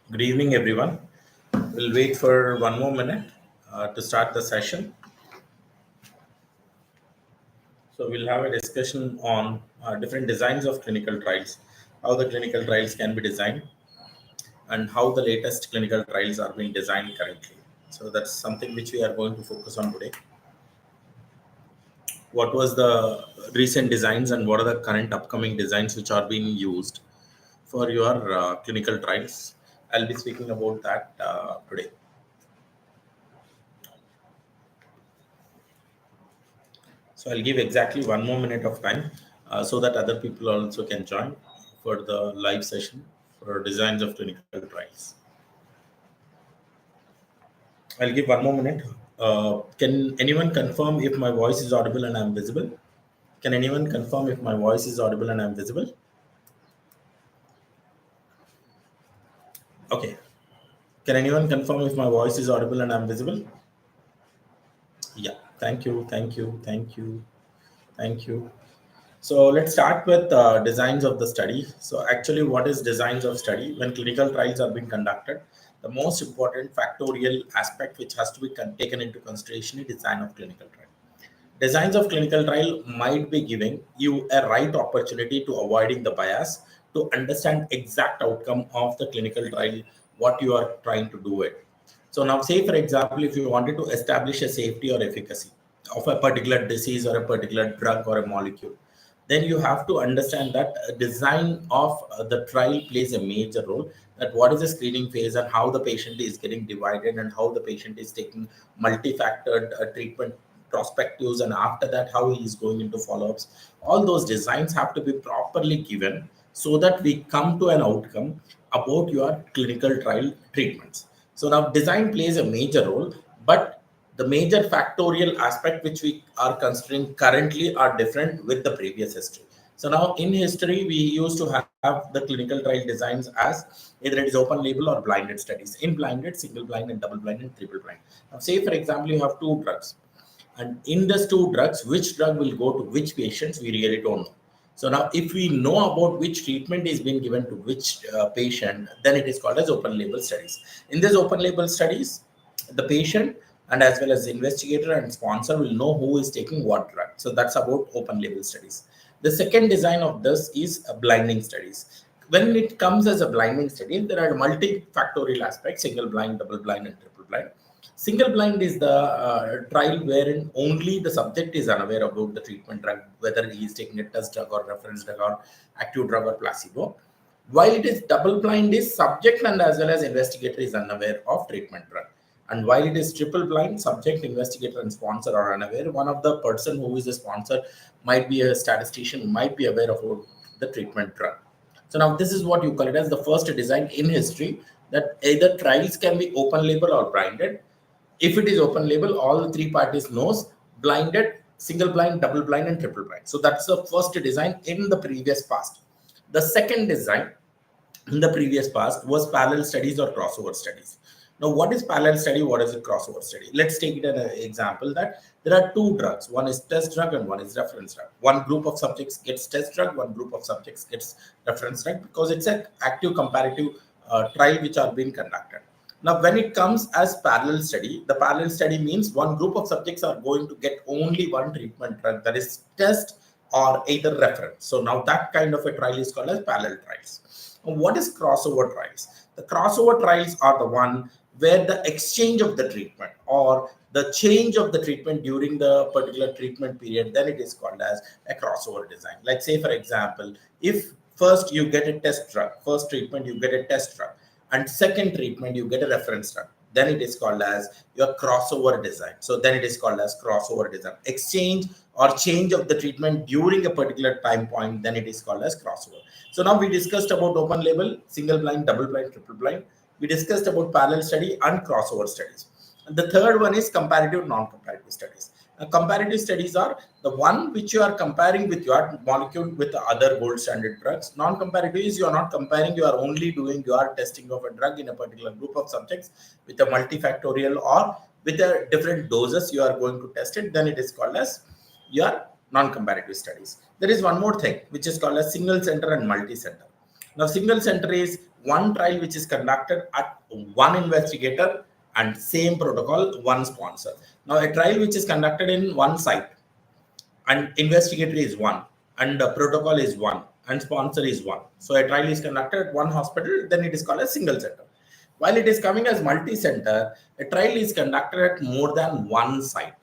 Good evening, everyone. We'll wait for one more minute to start the session. So, we'll have a discussion on different designs of clinical trials, how the clinical trials can be designed, and how the latest clinical trials are being designed currently. So, that's something which we are going to focus on today. What was the recent designs and what are the current upcoming designs which are being used for your clinical trials? I'll be speaking about that today. So I'll give exactly one more minute of time so that other people also can join for the live session for designs of clinical trials. I'll give one more minute. Can anyone confirm if my voice is audible and I'm visible? Can anyone confirm if my voice is audible and I'm visible? Okay. Can anyone confirm if my voice is audible and I'm visible? Yeah. Thank you. Thank you. Thank you. Thank you. So let's start with designs of the study. So actually, what is designs of study? When clinical trials are being conducted, the most important factorial aspect which has to be taken into consideration is design of clinical trial. Designs of clinical trial might be giving you a right opportunity to avoiding the bias to understand exact outcome of the clinical trial, what you are trying to do it. So now say for example, if you wanted to establish a safety or efficacy of a particular disease or a particular drug or a molecule, then you have to understand that design of the trial plays a major role, that what is the screening phase and how the patient is getting divided and how the patient is taking multi-factored treatment prospectives, and after that how he is going into follow-ups. All those designs have to be properly given so that we come to an outcome about your clinical trial treatments. So now design plays a major role, but the major factorial aspect which we are considering currently are different with the previous history. So now in history, we used to have the clinical trial designs as either it is open label or blinded studies. In blinded, single blind and double blind and triple blind. Now say for example, you have two drugs, and in these two drugs, which drug will go to which patients, we really don't know. So now if we know about which treatment is being given to which patient, then it is called as open label studies. In this open label studies, the patient and as well as the investigator and sponsor will know who is taking what drug. So that's about open label studies. The second design of this is blinding studies. When it comes as a blinding study, there are multifactorial aspects: single blind, double blind, and triple blind. Single blind is the trial wherein only the subject is unaware about the treatment drug, whether he is taking a test drug or reference drug or active drug or placebo. While it is double blind, is subject and as well as investigator is unaware of treatment drug. And while it is triple blind, subject, investigator, and sponsor are unaware. One of the person who is a sponsor might be a statistician, might be aware of the treatment drug. So now this is what you call it as the first design in history, that either trials can be open label or blinded. If it is open label, all the three parties knows: blinded, single blind, double blind, and triple blind. So that's the first design in the previous past. The second design in the previous past was parallel studies or crossover studies. Now, what is parallel study? What is a crossover study? Let's take it as an example that there are two drugs. One is test drug and one is reference drug. One group of subjects gets test drug, one group of subjects gets reference drug, because it's an active comparative trial which are being conducted. Now, when it comes as parallel study, the parallel study means one group of subjects are going to get only one treatment drug, that is test or either reference. So now that kind of a trial is called as parallel trials. Now, what is crossover trials? The crossover trials are the one where the exchange of the treatment or the change of the treatment during the particular treatment period, then it is called as a crossover design. Like say for example, if first you get a test drug, first treatment you get a test drug, and second treatment you get a reference drug, then it is called as your crossover design. So then it is called as crossover design. Exchange or change of the treatment during a particular time point, then it is called as crossover. So now we discussed about open label, single blind, double blind, triple blind. We discussed about parallel study and crossover studies. And the third one is comparative, non-comparative studies. Comparative studies are the one which you are comparing with your molecule with the other gold standard drugs. Non-comparative is you are not comparing, you are only doing your testing of a drug in a particular group of subjects with a multifactorial or with a different doses you are going to test it, then it is called as your non-comparative studies. There is one more thing which is called as single center and multi-center. Now, single center is one trial which is conducted at one investigator and same protocol, one sponsor. Now, a trial which is conducted in one site and investigator is one and the protocol is one and sponsor is one. So a trial is conducted at one hospital, then it is called a single center. While it is coming as multi-center, a trial is conducted at more than one site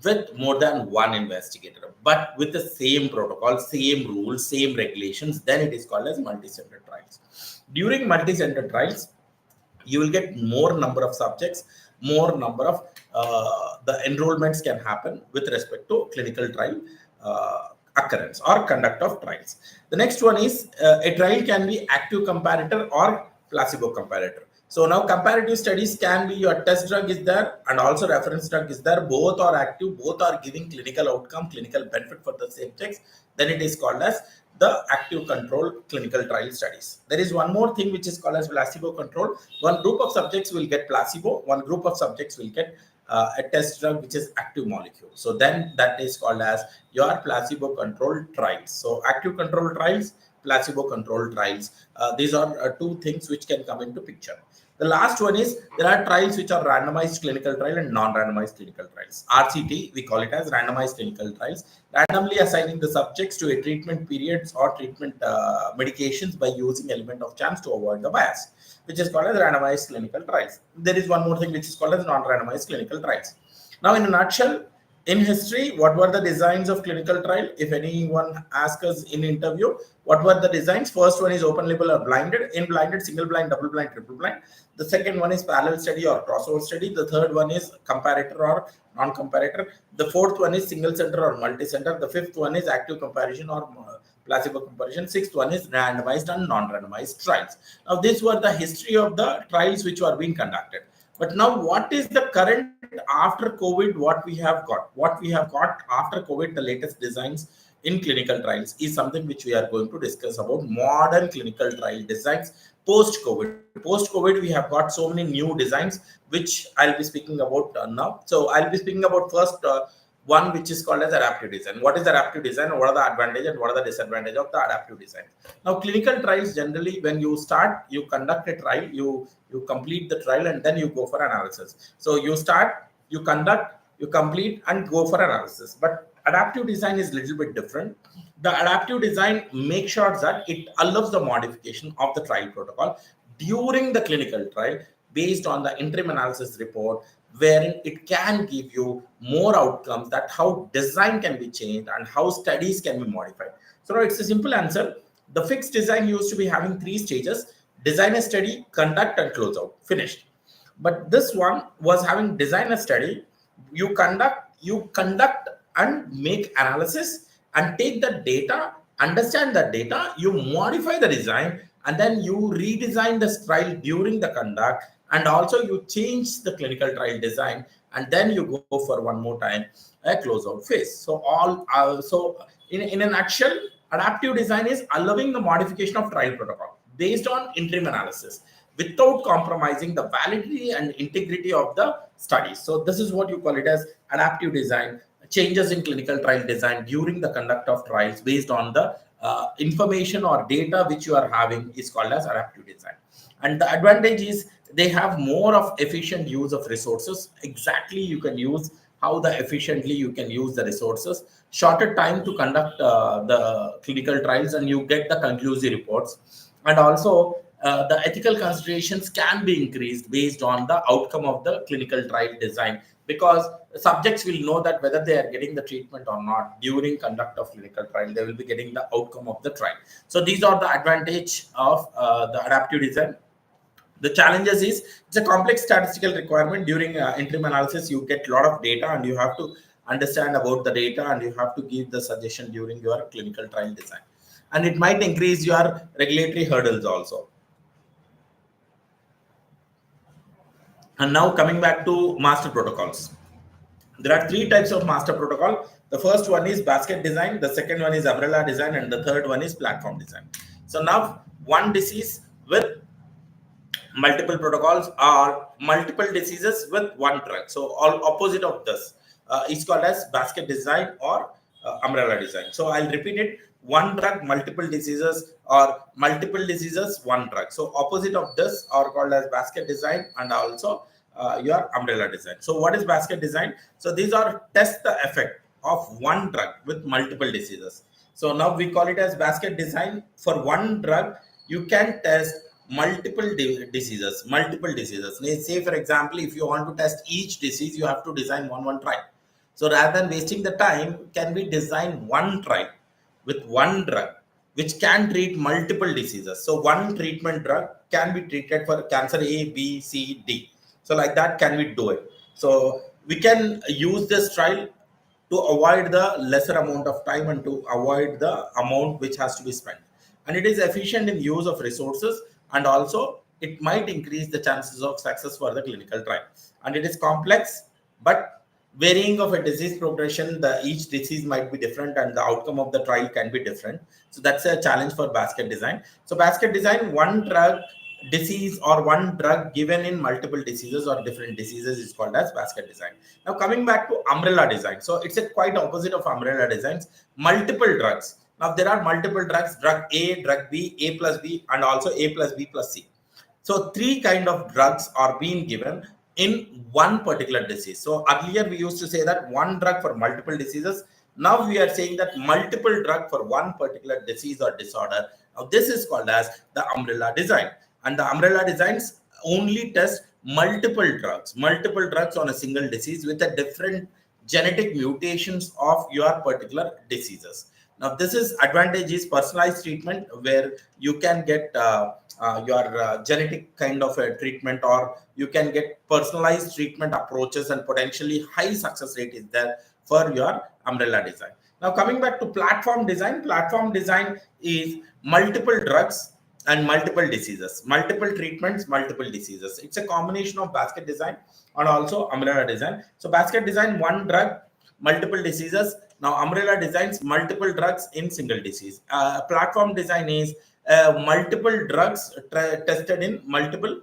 with more than one investigator, but with the same protocol, same rules, same regulations, then it is called as multi-center trials. During multi-center trials, you will get more number of subjects, more number of the enrollments can happen with respect to clinical trial occurrence or conduct of trials. The next one is a trial can be active comparator or placebo comparator. So now comparative studies can be your test drug is there and also reference drug is there. Both are active, both are giving clinical outcome, clinical benefit for the subjects. Then it is called as the active control clinical trial studies. There is one more thing which is called as placebo control. One group of subjects will get placebo, one group of subjects will get a test drug which is active molecule. So then that is called as your placebo controlled trials. So active control trials, placebo controlled trials. These are two things which can come into picture. The last one is there are trials which are randomized clinical trial and non-randomized clinical trials. RCT, we call it as randomized clinical trials, randomly assigning the subjects to a treatment periods or treatment medications by using element of chance to avoid the bias, which is called as randomized clinical trials. There is one more thing which is called as non-randomized clinical trials. Now, in a nutshell, in history, what were the designs of clinical trial? If anyone asks us in interview, what were the designs? First one is open label or blinded, in blinded, single blind, double blind, triple blind. The second one is parallel study or crossover study. The third one is comparator or non-comparator. The fourth one is single center or multi-center. The fifth one is active comparison or placebo comparison. Sixth one is randomized and non-randomized trials. Now, these were the history of the trials which were being conducted. But now, what is the current after COVID? What we have got? What we have got after COVID, the latest designs in clinical trials is something which we are going to discuss about modern clinical trial designs post COVID. Post COVID, we have got so many new designs which I'll be speaking about now. So I'll be speaking about first one which is called as adaptive design. What is adaptive design? What are the advantages and what are the disadvantages of the adaptive design? Now, clinical trials generally, when you start, you conduct a trial, you complete the trial, and then you go for analysis. So you start, you conduct, you complete, and go for analysis. But adaptive design is a little bit different. The adaptive design makes sure that it allows the modification of the trial protocol during the clinical trial based on the interim analysis report, wherein it can give you more outcomes that how design can be changed and how studies can be modified. So now it's a simple answer. The fixed design used to be having three stages: design a study, conduct, and close out. Finished. But this one was having design a study, you conduct and make analysis and take the data, understand the data, you modify the design, and then you redesign the trial during the conduct, and also you change the clinical trial design, and then you go for one more time a closeout phase. So in a nutshell, adaptive design is allowing the modification of trial protocol based on interim analysis without compromising the validity and integrity of the studies. So this is what you call it as adaptive design. Changes in clinical trial design during the conduct of trials based on the information or data which you are having is called as adaptive design. And the advantage is they have more of efficient use of resources. Exactly, you can use how the efficiently you can use the resources, shorter time to conduct the clinical trials, and you get the conclusive reports. And also the ethical considerations can be increased based on the outcome of the clinical trial design, because subjects will know that whether they are getting the treatment or not during conduct of clinical trial, they will be getting the outcome of the trial. So these are the advantage of the adaptive design. The challenges is it's a complex statistical requirement. During interim analysis, you get a lot of data and you have to understand about the data, and you have to give the suggestion during your clinical trial design, and it might increase your regulatory hurdles also. And now coming back to master protocols. There are three types of master protocol. The first one is basket design, the second one is umbrella design, and the third one is platform design. So now one disease with multiple protocols or multiple diseases with one drug. So all opposite of this is called as basket design or umbrella design. So I'll repeat it: one drug, multiple diseases, or multiple diseases, one drug. So opposite of this are called as basket design and also your umbrella design. So what is basket design? So these are test the effect of one drug with multiple diseases. So now we call it as basket design. For one drug, you can test multiple diseases. Multiple diseases. Let's say, for example, if you want to test each disease, you have to design one trial. So rather than wasting the time, can we design one trial with one drug which can treat multiple diseases? So one treatment drug can be treated for cancer A, B, C, D. So like that, can we do it? So we can use this trial to avoid the lesser amount of time and to avoid the amount which has to be spent. And it is efficient in use of resources, and also it might increase the chances of success for the clinical trial. And it is complex, but varying of a disease progression, the each disease might be different and the outcome of the trial can be different. So that's a challenge for basket design. So basket design, one drug disease or one drug given in multiple diseases or different diseases is called as basket design. Now coming back to umbrella design, so it's a quite opposite of umbrella designs. Multiple drugs. Now there are multiple drugs: drug A, drug B, A plus B, and also A plus B plus C. So three kind of drugs are being given in one particular disease. So earlier we used to say that one drug for multiple diseases. Now we are saying that multiple drug for one particular disease or disorder. Now this is called as the umbrella design. And the umbrella designs only test multiple drugs on a single disease with a different genetic mutations of your particular diseases. Now this is advantage is personalized treatment, where you can get your genetic kind of a treatment, or you can get personalized treatment approaches, and potentially high success rate is there for your umbrella design. Now coming back to platform design is multiple drugs and multiple diseases, multiple treatments, multiple diseases. It's a combination of basket design and also umbrella design. So basket design, one drug, multiple diseases. Now umbrella designs, multiple drugs in single disease. Platform design is multiple drugs tested in multiple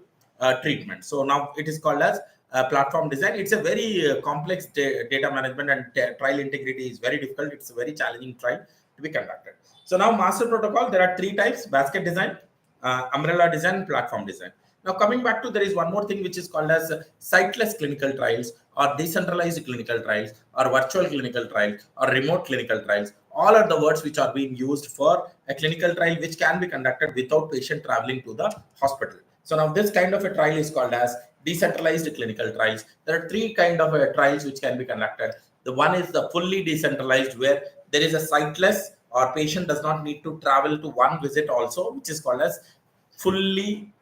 treatments. So now it is called as platform design. It's a very complex data management, and trial integrity is very difficult. It's a very challenging trial to be conducted. So now master protocol, there are three types: basket design, umbrella design, platform design. Now coming back to, there is one more thing which is called as siteless clinical trials, or decentralized clinical trials, or virtual clinical trials, or remote clinical trials. All are the words which are being used for a clinical trial which can be conducted without patient traveling to the hospital. So now this kind of a trial is called as decentralized clinical trials. There are three kind of trials which can be conducted. The one is the fully decentralized, where there is a siteless, or patient does not need to travel to one visit also, which is called as fully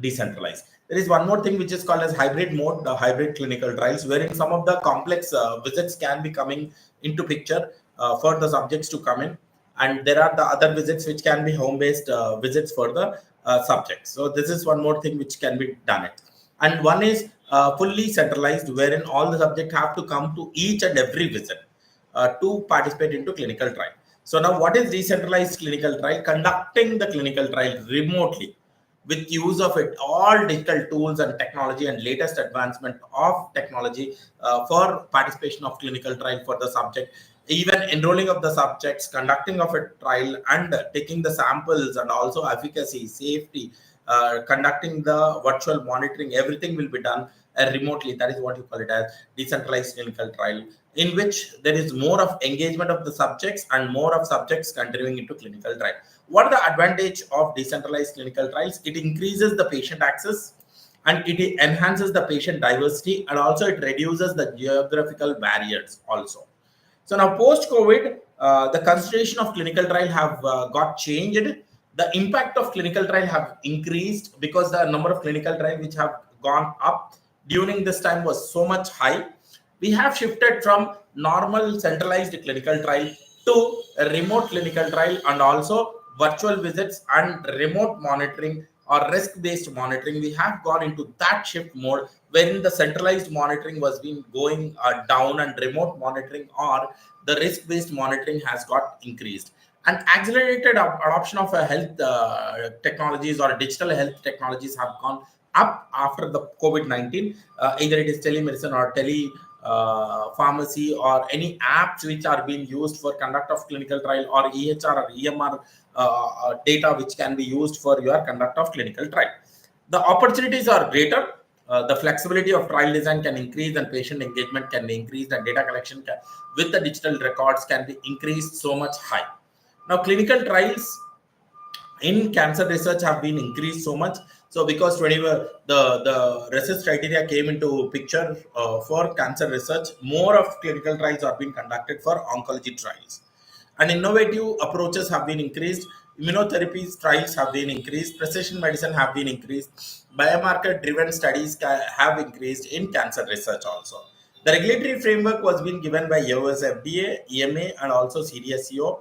decentralized. There is one more thing which is called as hybrid mode, the hybrid clinical trials, wherein some of the complex visits can be coming into picture for the subjects to come in, and there are the other visits which can be home-based visits for the subjects. So this is one more thing which can be done it. And one is fully centralized, wherein all the subjects have to come to each and every visit to participate into clinical trial. So now what is decentralized clinical trial? Conducting the clinical trial remotely with use of it all digital tools and technology and latest advancement of technology for participation of clinical trial for the subject, even enrolling of the subjects, conducting of a trial, and taking the samples, and also efficacy, safety, conducting the virtual monitoring. Everything will be done remotely. That is what you call it as decentralized clinical trial, in which there is more of engagement of the subjects and more of subjects continuing into clinical trial. What are the advantage of decentralized clinical trials? It increases the patient access, and it enhances the patient diversity, and also it reduces the geographical barriers also. So now post-COVID, the consideration of clinical trial have got changed. The impact of clinical trial have increased because the number of clinical trial which have gone up during this time was so much high. We have shifted from normal centralized clinical trial to a remote clinical trial, and also virtual visits and remote monitoring or risk-based monitoring. We have gone into that shift mode, wherein the centralized monitoring was been going down, and remote monitoring or the risk-based monitoring has got increased. And accelerated adoption of health technologies or digital health technologies have gone up after the COVID-19. Either it is telemedicine or tele pharmacy or any apps which are being used for conduct of clinical trial, or EHR or EMR data which can be used for your conduct of clinical trial. The opportunities are greater. The flexibility of trial design can increase, and patient engagement can be increased, and data collection with the digital records can be increased so much high. Now, clinical trials in cancer research have been increased so much. So because 20 the research criteria came into picture for cancer research, more of clinical trials are being conducted for oncology trials, and innovative approaches have been increased. Immunotherapies trials have been increased, precision medicine have been increased, biomarker driven studies have increased in cancer research also. The regulatory framework was being given by US FDA, EMA, and also CDSCO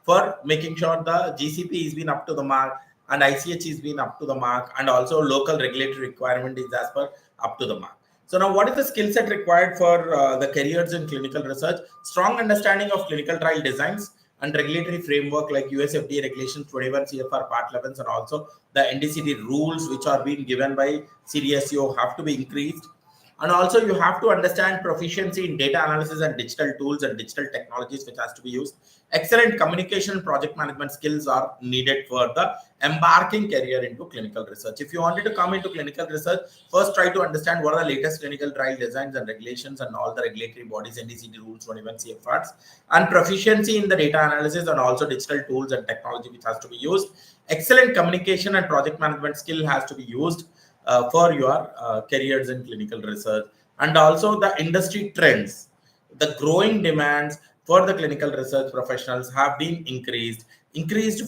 for making sure the GCP is been up to the mark, and ICH is been up to the mark, and also local regulatory requirement is as per up to the mark. So now, what is the skill set required for the careers in clinical research? Strong understanding of clinical trial designs and regulatory framework like US FDA regulations 21 CFR Part 11s, and also the NDCD rules which are being given by CDSCO have to be increased. And also you have to understand proficiency in data analysis and digital tools and digital technologies which has to be used. Excellent communication and project management skills are needed for the embarking career into clinical research. If you wanted to come into clinical research, first try to understand what are the latest clinical trial designs and regulations and all the regulatory bodies, NDCD rules 21 CFRs, and proficiency in the data analysis and also digital tools and technology which has to be used. Excellent communication and project management skill has to be used for your careers in clinical research. And also the industry trends, the growing demands for the clinical research professionals have been increased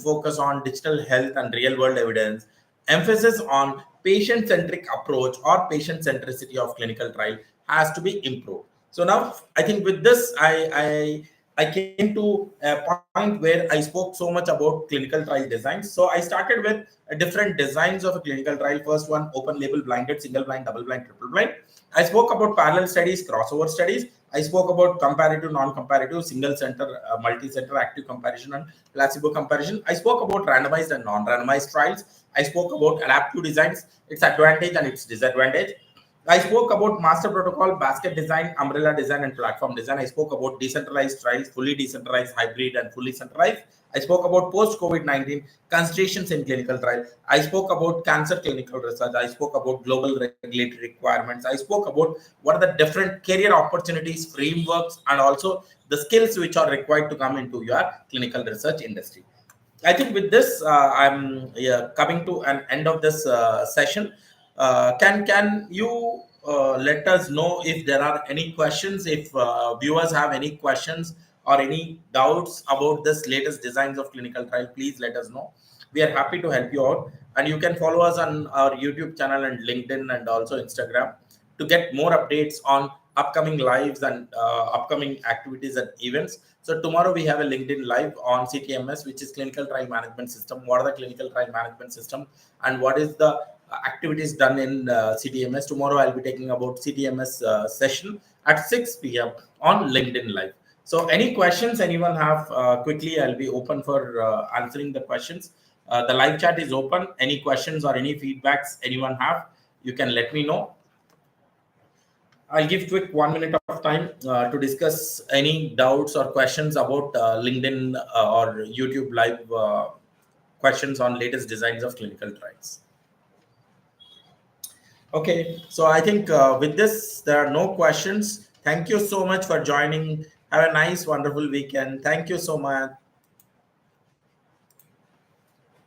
focus on digital health and real world evidence, emphasis on patient centric approach or patient centricity of clinical trial has to be improved. So now I think with this I came to a point where I spoke so much about clinical trial designs. So I started with different designs of a clinical trial. First one, open label, blinded, single blind, double blind, triple blind. I spoke about parallel studies, crossover studies. I spoke about comparative, non-comparative, single center, multi-center, active comparison, and placebo comparison. I spoke about randomized and non-randomized trials. I spoke about adaptive designs, its advantage and its disadvantage. I spoke about master protocol, basket design, umbrella design, and platform design. I spoke about decentralized trials, fully decentralized, hybrid, and fully centralized. I spoke about post COVID-19 considerations in clinical trial. I spoke about cancer clinical research. I spoke about global regulatory requirements. I spoke about what are the different career opportunities, frameworks, and also the skills which are required to come into your clinical research industry. I think with this, I'm coming to an end of this session. Can you let us know if there are any questions? If viewers have any questions or any doubts about this latest designs of clinical trial, please let us know. We are happy to help you out, and you can follow us on our YouTube channel and LinkedIn and also Instagram to get more updates on upcoming lives and upcoming activities and events. So tomorrow we have a LinkedIn live on CTMS, which is Clinical Trial Management System. What are the Clinical Trial Management System, and what is the activities done in CTMS? Tomorrow I'll be taking about CTMS session at 6 p.m. on LinkedIn live. So any questions anyone have, quickly I'll be open for answering the questions. The live chat is open. Any questions or any feedbacks anyone have, you can let me know. I'll give quick 1 minute of time to discuss any doubts or questions about LinkedIn or YouTube live questions on latest designs of clinical trials. Okay, so I think with this, there are no questions. Thank you so much for joining. Have a nice, wonderful weekend. Thank you so much.